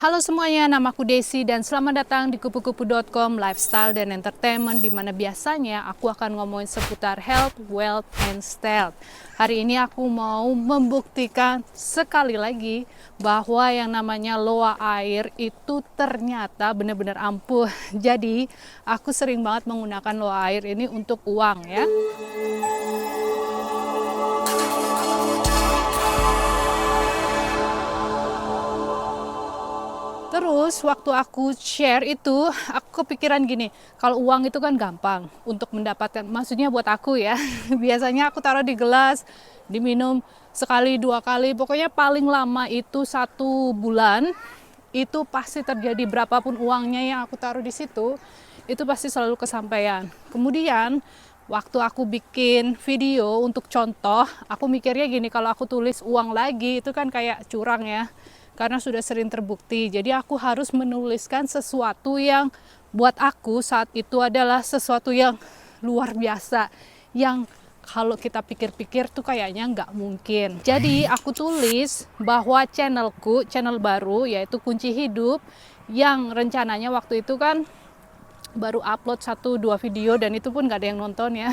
Halo semuanya, namaku Desi dan selamat datang di kupu-kupu.com lifestyle dan entertainment, di mana biasanya aku akan ngomongin seputar health, wealth, and style. Hari ini aku mau membuktikan sekali lagi bahwa yang namanya loa air itu ternyata benar-benar ampuh. Jadi aku sering banget menggunakan loa air ini untuk uang ya. Terus waktu aku share itu, aku kepikiran gini, kalau uang itu kan gampang untuk mendapatkan, maksudnya buat aku ya, biasanya aku taruh di gelas, diminum sekali, dua kali, pokoknya paling lama itu 1 bulan, itu pasti terjadi berapapun uangnya yang aku taruh di situ, itu pasti selalu kesampaian. Kemudian, waktu aku bikin video untuk contoh, aku mikirnya gini, kalau aku tulis uang lagi, itu kan kayak curang ya, karena sudah sering terbukti. Jadi aku harus menuliskan sesuatu yang buat aku saat itu adalah sesuatu yang luar biasa, yang kalau kita pikir-pikir tuh kayaknya nggak mungkin. Jadi aku tulis bahwa channel baru yaitu Kunci Hidup, yang rencananya waktu itu kan baru upload 1-2 video dan itu pun nggak ada yang nonton ya.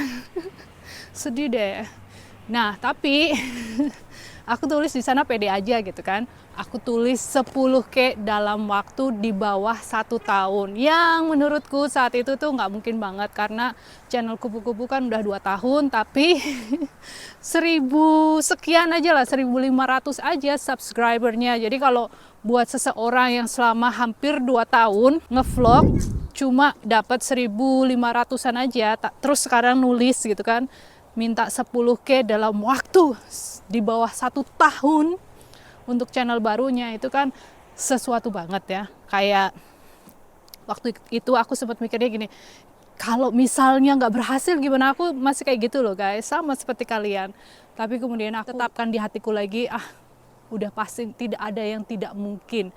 Sedih deh. Nah tapi aku tulis di sana pede aja gitu kan. Aku tulis 10K dalam waktu di bawah 1 tahun. Yang menurutku saat itu tuh nggak mungkin banget, karena channel kupu-kupu kan udah 2 tahun, tapi 1000 sekian aja lah, 1500 aja subscribernya. Jadi kalau buat seseorang yang selama hampir 2 tahun ngevlog cuma dapat 1500-an aja, terus sekarang nulis gitu kan, minta 10K dalam waktu di bawah 1 tahun untuk channel barunya, itu kan sesuatu banget ya. Kayak waktu itu aku sempat mikirnya gini, kalau misalnya nggak berhasil gimana, aku masih kayak gitu loh guys, sama seperti kalian. Tapi kemudian aku tetapkan di hatiku lagi, udah pasti tidak ada yang tidak mungkin.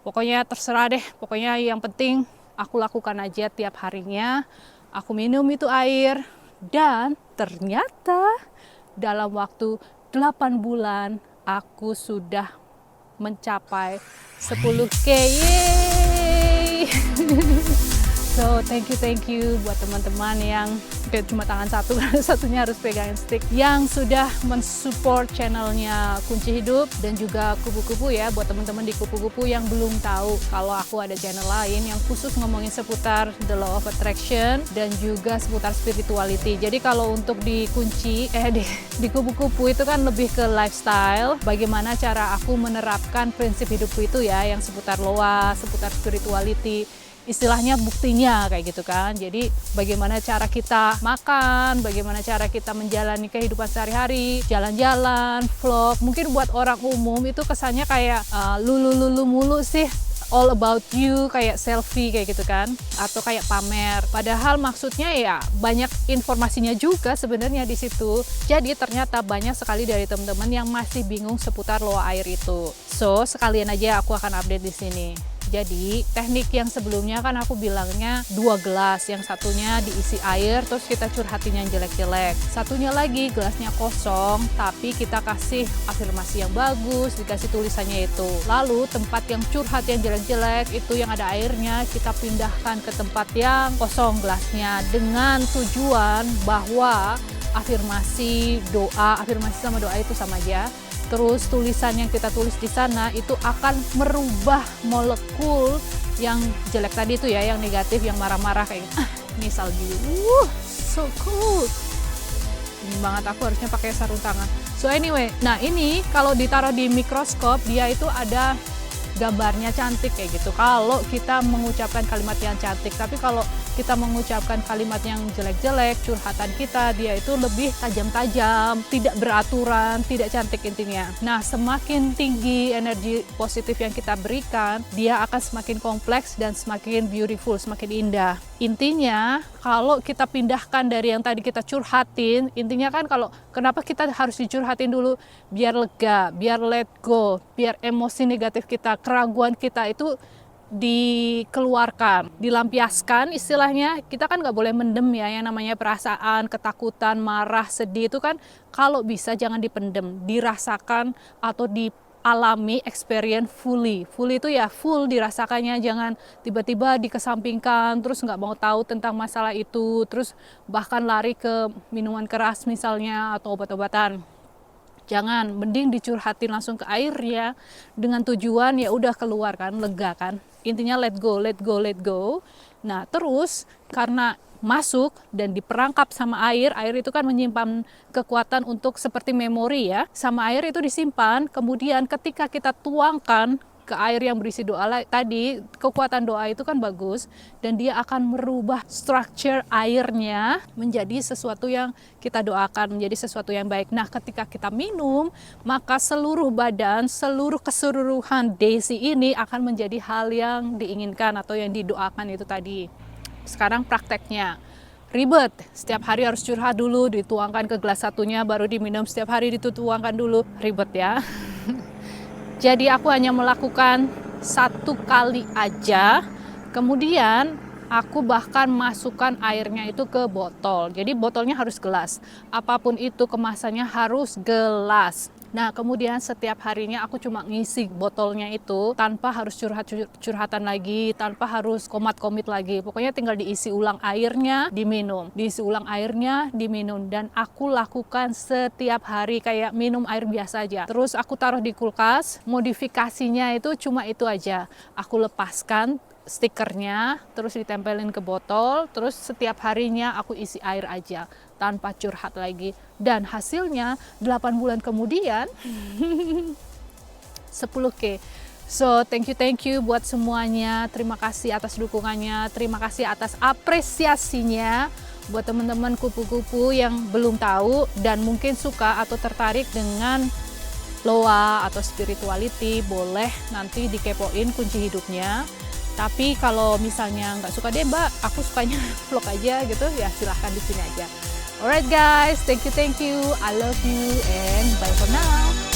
Pokoknya terserah deh, pokoknya yang penting aku lakukan aja tiap harinya. Aku minum itu air, dan ternyata dalam waktu 8 bulan aku sudah mencapai 10K. Yeay! So thank you buat teman-teman yang cuma tangan satu, satunya harus pegangin stick, yang sudah mensupport channelnya Kunci Hidup dan juga kupu-kupu ya. Buat teman-teman di kupu-kupu yang belum tahu kalau aku ada channel lain yang khusus ngomongin seputar the law of attraction dan juga seputar spirituality. Jadi kalau untuk di di kupu-kupu itu kan lebih ke lifestyle, bagaimana cara aku menerapkan prinsip hidupku itu ya, yang seputar loa, seputar spirituality, istilahnya buktinya kayak gitu kan. Jadi bagaimana cara kita makan, bagaimana cara kita menjalani kehidupan sehari-hari, jalan-jalan, vlog. Mungkin buat orang umum itu kesannya kayak lulu mulu sih, all about you, kayak selfie kayak gitu kan, atau kayak pamer. Padahal maksudnya ya banyak informasinya juga sebenarnya di situ. Jadi ternyata banyak sekali dari teman-teman yang masih bingung seputar loa air itu. So sekalian aja aku akan update di sini. Jadi teknik yang sebelumnya kan aku bilangnya 2 gelas, yang satunya diisi air terus kita curhatin yang jelek-jelek, satunya lagi gelasnya kosong tapi kita kasih afirmasi yang bagus, dikasih tulisannya itu. Lalu tempat yang curhat yang jelek-jelek itu yang ada airnya kita pindahkan ke tempat yang kosong gelasnya, dengan tujuan bahwa afirmasi sama doa itu sama aja. Terus tulisan yang kita tulis di sana itu akan merubah molekul yang jelek tadi itu ya, yang negatif, yang marah-marah kayak ini salju. So cool. Ini banget, aku harusnya pakai sarung tangan. So anyway, nah ini kalau ditaruh di mikroskop dia itu ada gambarnya cantik kayak gitu kalau kita mengucapkan kalimat yang cantik. Tapi kalau kita mengucapkan kalimat yang jelek-jelek, curhatan kita, dia itu lebih tajam-tajam, tidak beraturan, tidak cantik intinya. Nah, semakin tinggi energi positif yang kita berikan, dia akan semakin kompleks dan semakin beautiful, semakin indah. Intinya, kalau kita pindahkan dari yang tadi kita curhatin, intinya kan kalau kenapa kita harus dicurhatin dulu? Biar lega, biar let go, biar emosi negatif kita, keraguan kita itu dikeluarkan, dilampiaskan istilahnya. Kita kan nggak boleh mendem ya, yang namanya perasaan, ketakutan, marah, sedih itu kan kalau bisa jangan dipendem, dirasakan atau alami, experience fully. Fully itu ya full dirasakannya, jangan tiba-tiba dikesampingkan, terus nggak mau tahu tentang masalah itu, terus bahkan lari ke minuman keras misalnya atau obat-obatan. Jangan, mending dicurhatin langsung ke air ya, dengan tujuan ya udah keluar kan, lega kan. Intinya let go, let go, let go. Nah terus karena masuk dan diperangkap sama air itu kan menyimpan kekuatan untuk seperti memori ya. Sama air itu disimpan, kemudian ketika kita tuangkan ke air yang berisi doa tadi, kekuatan doa itu kan bagus dan dia akan merubah structure airnya menjadi sesuatu yang kita doakan, menjadi sesuatu yang baik. Nah ketika kita minum, maka seluruh badan, seluruh keseluruhan Daisy ini akan menjadi hal yang diinginkan atau yang didoakan itu tadi. Sekarang prakteknya. Ribet, setiap hari harus curhat dulu, dituangkan ke gelas satunya, baru diminum, setiap hari dituangkan dulu, ribet ya. Jadi aku hanya melakukan 1 kali aja, kemudian aku bahkan masukkan airnya itu ke botol. Jadi botolnya harus gelas, apapun itu kemasannya harus gelas. Nah kemudian setiap harinya aku cuma ngisi botolnya itu tanpa harus curhatan lagi, tanpa harus komit lagi. Pokoknya tinggal diisi ulang airnya, diminum, diisi ulang airnya, diminum. Dan aku lakukan setiap hari kayak minum air biasa aja. Terus aku taruh di kulkas, modifikasinya itu cuma itu aja. Aku lepaskan stikernya, terus ditempelin ke botol, terus setiap harinya aku isi air aja tanpa curhat lagi, dan hasilnya 8 bulan kemudian 10K. So thank you buat semuanya, terima kasih atas dukungannya, terima kasih atas apresiasinya. Buat teman-teman kupu-kupu yang belum tahu dan mungkin suka atau tertarik dengan Loa atau spirituality, boleh nanti dikepoin kunci hidupnya. Tapi kalau misalnya nggak suka deh mbak, aku sukanya vlog aja gitu, ya silahkan di sini aja. Alright guys, thank you, I love you, and bye for now.